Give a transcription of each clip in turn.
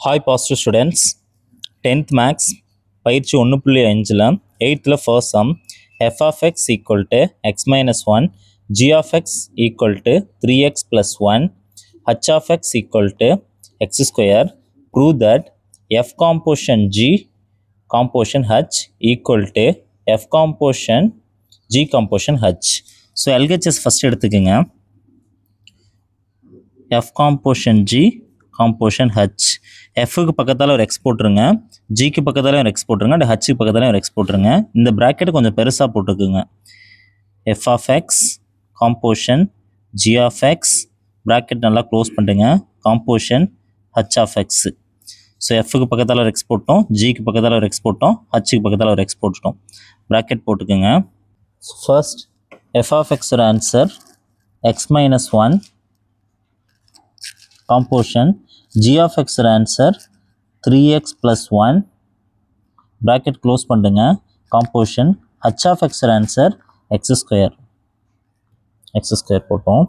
Hi positive students, 10th max பயிற்சி 1.5ல 8th first sum f of x equal to x minus 1 g of x equal to 3x plus 1 h of x equal to x square. Prove that f composition g composition h equal to f composition g composition h. So LHS first எடுத்துக்கங்க. f composition g composition h. எஃப்க்கு பக்கத்தால் ஒரு X போட்டுருங்க, ஜிக்கு பக்கத்தால் ஒரு X போட்டுருங்க, and ஹச்சுக்கு பக்கத்தால் ஒரு எக்ஸ் போட்டுருங்க. இந்த ப்ராக்கெட் கொஞ்சம் பெருசாக போட்டுக்குங்க. F of x composition g of x bracket நல்லா க்ளோஸ் பண்ணுங்க. Composition h of x. So எஃப்க்கு பக்கத்தால் ஒரு எக்ஸ் போட்டோம், ஜிக்கு பக்கத்தால் ஒரு எக்ஸ் போட்டோம், ஹச்சுக்கு பக்கத்தால் ஒரு எக்ஸ் போட்டுட்டோம். ப்ராக்கெட் போட்டுக்குங்க. ஃபர்ஸ்ட் எஃப் ஆஃப் எக்ஸோட answer X minus 1 composition g of x answer 3x plus 1 bracket close பண்ணுங்க. composition h of x answer x square போட்டோம்.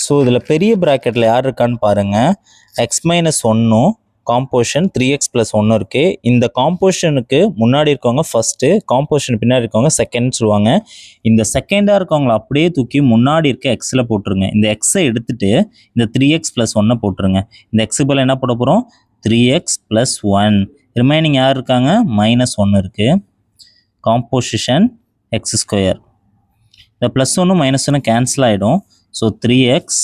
ஸோ இதில் பெரிய ப்ராக்கெட்டில் யார் இருக்கான்னு பாருங்கள். x minus 1 காம்போஷன் 3x plus 1 இருக்கு. இந்த காம்போஷனுக்கு முன்னாடி இருக்கவங்க ஃபர்ஸ்ட்டு, காம்போஷன் பின்னாடி இருக்கவங்க செகண்ட் சொல்லுவாங்க. இந்த செகண்டாக இருக்கவங்களை அப்படியே தூக்கி முன்னாடி இருக்க எக்ஸில் போட்டுருங்க. இந்த எக்ஸை எடுத்துட்டு இந்த 3x plus 1 போட்டுருங்க. இந்த எக்ஸுக்கு பதில் என்ன போட போகிறோம்? 3x plus 1. ரிமைனிங் யார் இருக்காங்க? -1 இருக்குது. Composition X square. இந்த +1 -1 கேன்சல் ஆகிடும். So 3x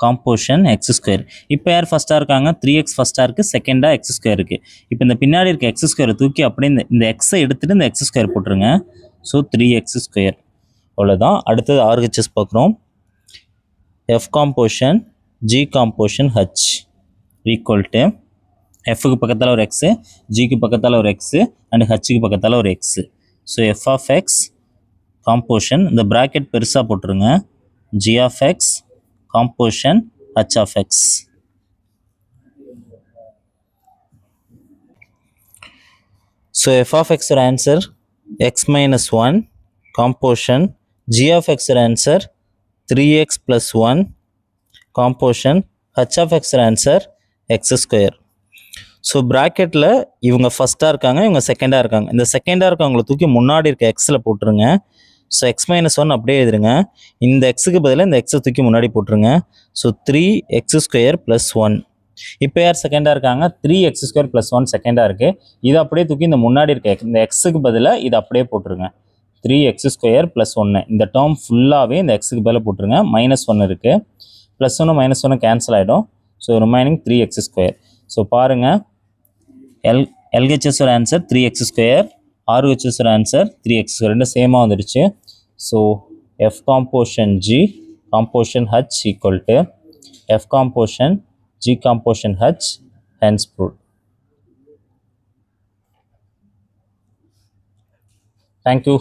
காம்போஷன் X square. இப்போ யார் ஃபஸ்ட்டாக இருக்காங்க? 3x ஃபஸ்ட்டாக இருக்குது, செகண்டாக எக்ஸ் ஸ்கொயர் இருக்குது. இப்போ இந்த பின்னாடி இருக்க எக்ஸ் ஸ்கொயரை தூக்கி அப்படியே இந்த எக்ஸை எடுத்துகிட்டு இந்த எக்ஸ் ஸ்கொயர் போட்டுருங்க. So 3x square. அவ்வளோதான். அடுத்தது RHS பார்க்குறோம். F composition g composition h equal to எஃப்க்கு பக்கத்தால் ஒரு எக்ஸு, ஜிக்கு பக்கத்தால் ஒரு எக்ஸு, அண்ட் ஹச்சுக்கு பக்கத்தால் ஒரு x. So f of x composition இந்த ப்ராக்கெட் பெருசாக போட்டுருங்க. G of x composition h of x. So f of x answer x minus 1 composition g of x answer 3x plus 1 composition h of x answer x square. So ப்ராக்கெட்டில் இவங்க ஃபஸ்ட்டாக இருக்காங்க, இவங்க செகண்டாக இருக்காங்க. இந்த செகண்டாக இருக்கவங்களை தூக்கி முன்னாடி இருக்க எக்ஸில் போட்டுருங்க. ஸோ எக்ஸ் மைனஸ் 1 அப்படியே எழுதுருங்க. இந்த எக்ஸுக்கு பதிலாக இந்த எக்ஸை தூக்கி முன்னாடி போட்டுருங்க. So 3x square plus 1. இப்போ யார் செகண்டாக இருக்காங்க? 3x ஸ்கொயர் ப்ளஸ் 1 செகண்டாக இருக்குது. இதை அப்படியே தூக்கி இந்த முன்னாடி இருக்க இந்த எக்ஸுக்கு பதிலாக இதை அப்படியே போட்டுருங்க. 3x square plus 1. இந்த டேர்ம் ஃபுல்லாகவே இந்த எக்ஸுக்கு பதிலாக போட்டுருங்க. -1 இருக்குது. +1 -1 கேன்சல் ஆகிடும். So remaining 3x square. So பாருங்கள், LHS answer 3x square, RHS answer 3x square. ரெண்டு சேமாக வந்துடுச்சு. So F composition G composition H equal to F composition G composition H, hence proved. Thank you.